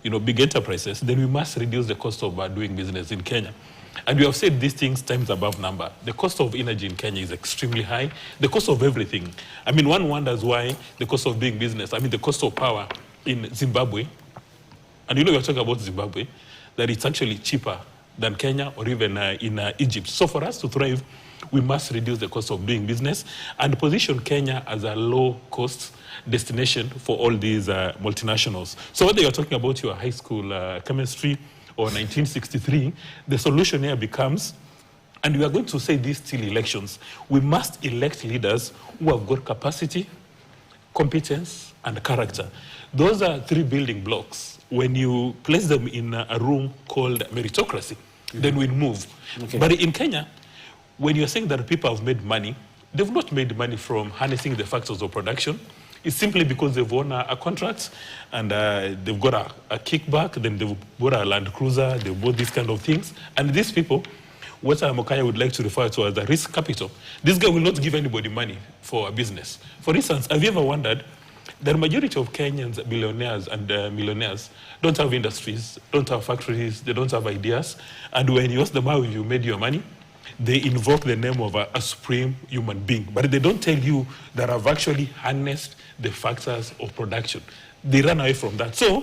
big enterprises, then we must reduce the cost of doing business in Kenya. And we have said these things times above number. The cost of energy in Kenya is extremely high. The cost of everything. I mean, one wonders why the cost of doing business, the cost of power in Zimbabwe, and we're talking about Zimbabwe, that it's actually cheaper than Kenya or even in Egypt. So for us to thrive, we must reduce the cost of doing business and position Kenya as a low-cost destination for all these multinationals. So whether you're talking about your high school chemistry or 1963, the solution here becomes, and we are going to say this till elections, we must elect leaders who have got capacity, competence, and character. Those are three building blocks. When you place them in a room called meritocracy, then we move. Okay. But in Kenya, when you're saying that people have made money, they've not made money from harnessing the factors of production. It's simply because they've won a contract and they've got a kickback, then they've bought a Land Cruiser, they've bought these kind of things. And these people, what Mokaya would like to refer to as the risk capital, this guy will not give anybody money for a business. For instance, have you ever wondered, the majority of Kenyans, billionaires and millionaires, don't have industries, don't have factories, they don't have ideas. And when you ask them how you made your money, they invoke the name of a supreme human being. But they don't tell you that I've actually harnessed the factors of production. They run away from that. So,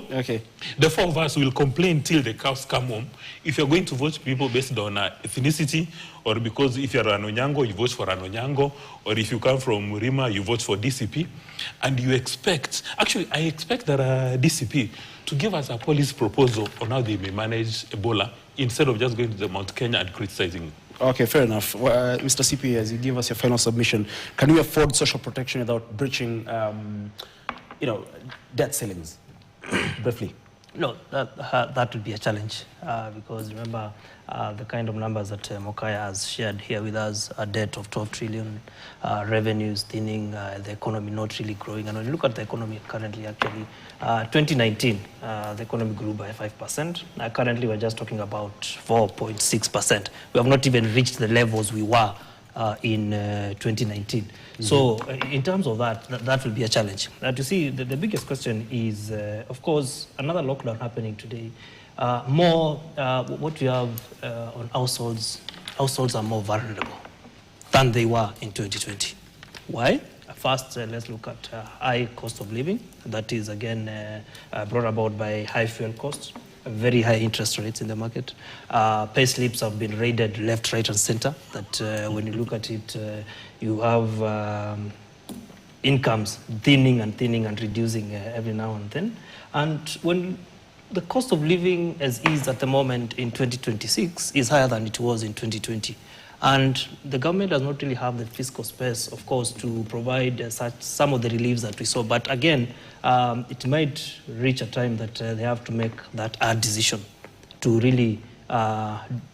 the four of us will complain till the cows come home. If you're going to vote people based on ethnicity, or because if you're an Onyango, you vote for an Onyango, or if you come from Rima, you vote for DCP, and you expect, actually, I expect that DCP to give us a policy proposal on how they may manage Ebola, instead of just going to the Mount Kenya and criticizing it. Okay, fair enough. Mr. CP, as you give us your final submission, can we afford social protection without breaching debt ceilings? Briefly. No, that would be a challenge because remember the kind of numbers that Mokaya has shared here with us, a debt of 12 trillion, revenues thinning, the economy not really growing. And when you look at the economy currently, actually, 2019, the economy grew by 5%. Currently, we're just talking about 4.6%. We have not even reached the levels we were in 2019. Mm-hmm. So in terms of that will be a challenge. To see, the biggest question is, of course, another lockdown happening today. What we have on households are more vulnerable than they were in 2020. Why? First, let's look at high cost of living. That is, again, brought about by high fuel costs, very high interest rates in the market. Pay slips have been raided left, right, and center. That when you look at it, you have incomes thinning and reducing every now and then. And when the cost of living as is at the moment in 2026 is higher than it was in 2020. And the government does not really have the fiscal space, of course, to provide some of the reliefs that we saw. But again, it might reach a time that they have to make that hard decision to really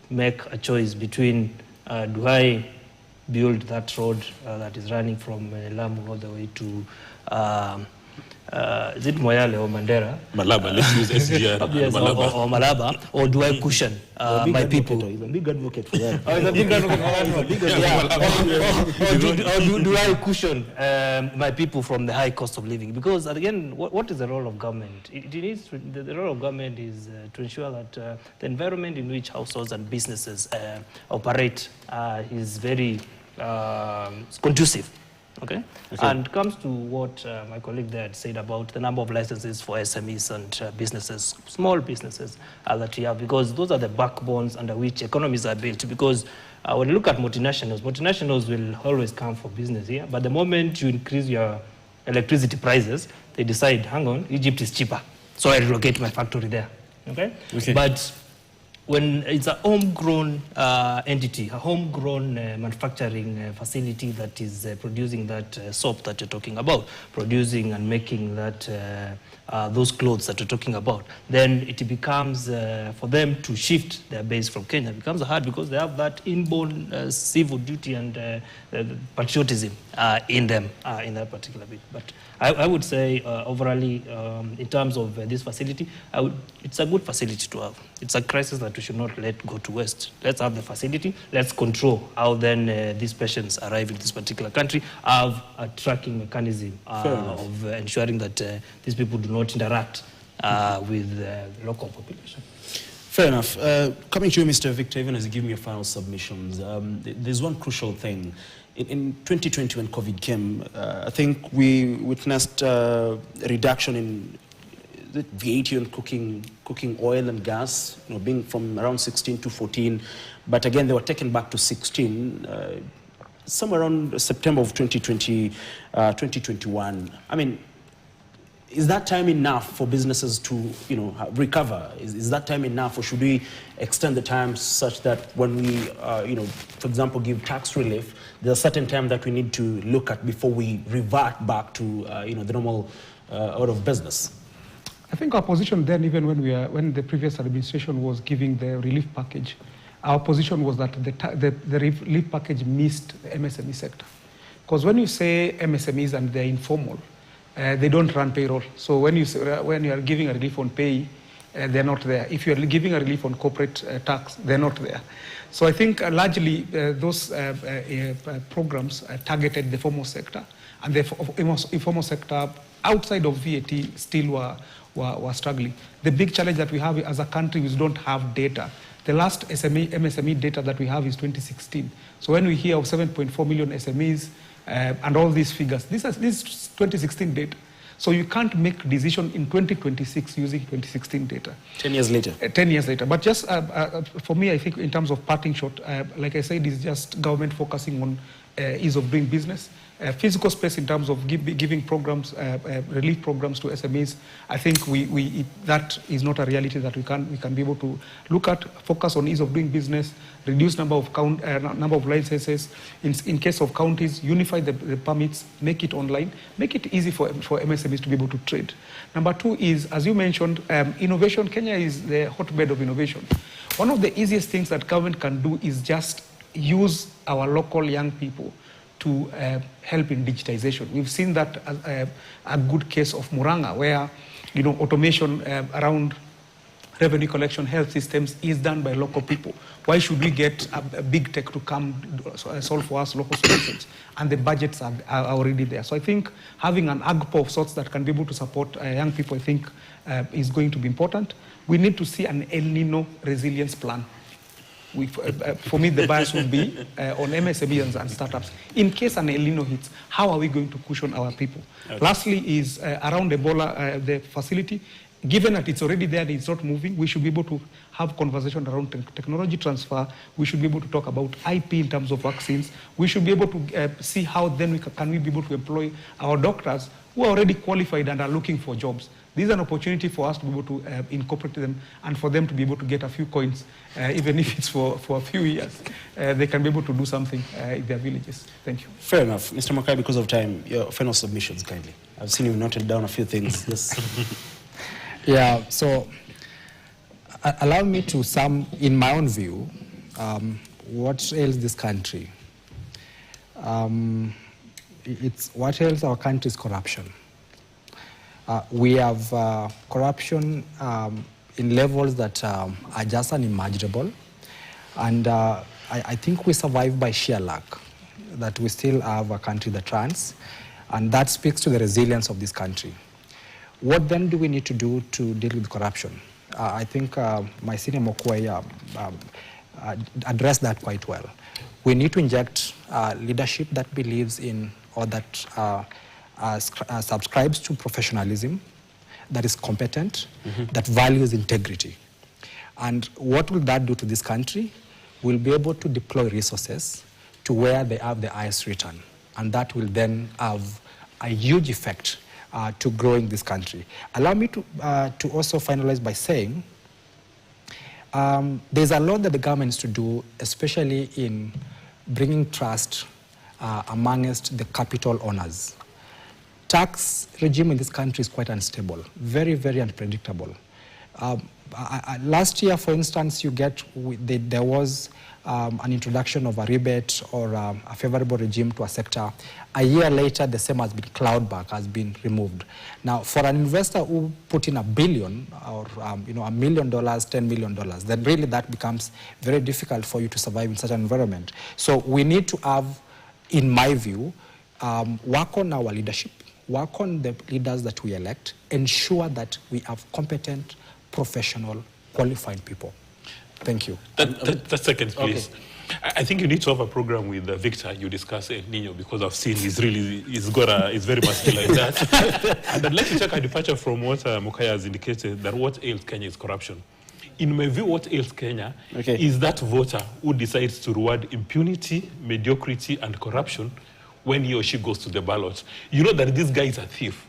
make a choice between do I build that road that is running from Lamu all the way to is it Moyale or Mandera? Malaba, let's use SGR. Yes, Malaba. Or Malaba, or do I cushion my people? He's a big advocate for that. Oh, he's a big advocate. Or do I cushion my people from the high cost of living? Because again, what is the role of government? The role of government is to ensure that the environment in which households and businesses operate is very conducive Okay? And comes to what my colleague there had said about the number of licenses for SMEs and businesses, small businesses that we have, because those are the backbones under which economies are built. Because when you look at multinationals will always come for business here, but the moment you increase your electricity prices, they decide, hang on, Egypt is cheaper, so I relocate my factory there. Okay? But when it's a homegrown entity, a homegrown manufacturing facility that is producing that soap that you're talking about, producing and making that those clothes that you're talking about, then it becomes, for them to shift their base from Kenya, it becomes hard because they have that inborn civil duty and patriotism in them, in that particular bit. But I would say overall, in terms of this facility, it's a good facility to have. It's a crisis that we should not let go to waste. Let's have the facility. Let's control how then these patients arrive in this particular country. Have a tracking mechanism of ensuring that these people do not interact with the local population. Fair enough. Coming to you, Mr. Victor, even as you give me your final submissions, there's one crucial thing. In 2020, when COVID came, I think we witnessed a reduction in VAT on cooking oil and gas, being from around 16 to 14. But again, they were taken back to 16 somewhere around September of 2020, 2021. I mean, is that time enough for businesses to, recover? Is that time enough, or should we extend the time such that when we, for example, give tax relief, there's a certain time that we need to look at before we revert back to, the normal out of business? I think our position then, even when the previous administration was giving the relief package, our position was that the relief package missed the MSME sector. Because when you say MSMEs and they're informal, they don't run payroll. So when you are giving a relief on pay, they're not there. If you are giving a relief on corporate tax, they're not there. So I think largely those programs targeted the formal sector, and the informal sector outside of VAT still were struggling. The big challenge that we have as a country is we don't have data. The last MSME data that we have is 2016. So when we hear of 7.4 million SMEs and all these figures, this is 2016 data. So you can't make decision in 2026 using 2016 data. 10 years later. 10 years later. But just for me, I think in terms of parting shot, like I said, it's just government focusing on ease of doing business. Physical space in terms of giving programs, relief programs to SMEs, I think that is not a reality that we can be able to look at. Focus on ease of doing business, reduce number of licenses. In case of counties, unify the permits, make it online, make it easy for MSMEs to be able to trade. Number two is, as you mentioned, innovation. Kenya is the hotbed of innovation. One of the easiest things that government can do is just use our local young people to help in digitization. We've seen that as a good case of Muranga, where automation around revenue collection, health systems is done by local people. Why should we get a big tech to come solve for us local solutions? And the budgets are already there. So I think having an AGPO of sorts that can be able to support young people, I think, is going to be important. We need to see an El Nino resilience plan. For me, the bias would be on MSMEs and startups. In case an El Nino hits, how are we going to cushion our people? Okay. Lastly is around Ebola, the facility. Given that it's already there and it's not moving, we should be able to have conversation around technology transfer. We should be able to talk about IP in terms of vaccines. We should be able to see how then can we be able to employ our doctors who are already qualified and are looking for jobs. This is an opportunity for us to be able to incorporate them and for them to be able to get a few coins, even if it's for a few years. They can be able to do something in their villages. Thank you. Fair enough. Mr. Makai, because of time, your final submissions, kindly. I've seen you noted down a few things. Yes. Yeah, so allow me to sum, in my own view, what ails this country. What ails our country is corruption. We have corruption in levels that are just unimaginable. And I think we survive by sheer luck, that we still have a country that runs. And that speaks to the resilience of this country. What then do we need to do to deal with corruption? I think my senior Mokwai address that quite well. We need to inject leadership that believes in or that subscribes to professionalism, that is competent, that values integrity. And what will that do to this country? We'll be able to deploy resources to where they have the highest return. And that will then have a huge effect to growing this country. Allow me to also finalize by saying there's a lot that the government needs to do, especially in bringing trust amongst the capital owners. Tax regime in this country is quite unstable, very, very unpredictable. Last year, for instance, there was an introduction of a rebate or a favorable regime to a sector. A year later, the same has been clawed back, has been removed. Now, for an investor who put in $1 billion or $1 million, $10 million, then really that becomes very difficult for you to survive in such an environment. So we need to have, in my view, work on our leadership, work on the leaders that we elect, ensure that we have competent, professional, qualified people. Thank you. That second, please. Okay. I think you need to have a program with Victor. You discuss El Nino, because I've seen he's very muscular like that. And I'd like to take a departure from what Mukaya has indicated, that what ails Kenya is corruption. In my view, what ails Kenya is that voter who decides to reward impunity, mediocrity, and corruption when he or she goes to the ballot. You know that this guy is a thief.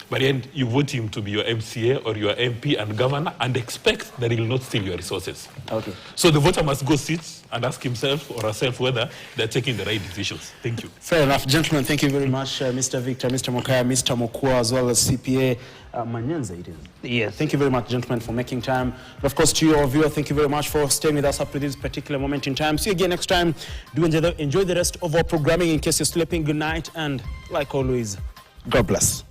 But then you vote him to be your MCA or your MP and governor and expect that he will not steal your resources. Okay. So the voter must go sit and ask himself or herself whether they're taking the right decisions. Thank you. Fair enough. Gentlemen, thank you very much, Mr. Victor, Mr. Mokaya, Mr. Mokua, as well as CPA Manyenza, it is. Yes. Thank you very much, gentlemen, for making time. And of course, to your viewer, thank you very much for staying with us up to this particular moment in time. See you again next time. Do enjoy the rest of our programming. In case you're sleeping, good night. And like always, God bless.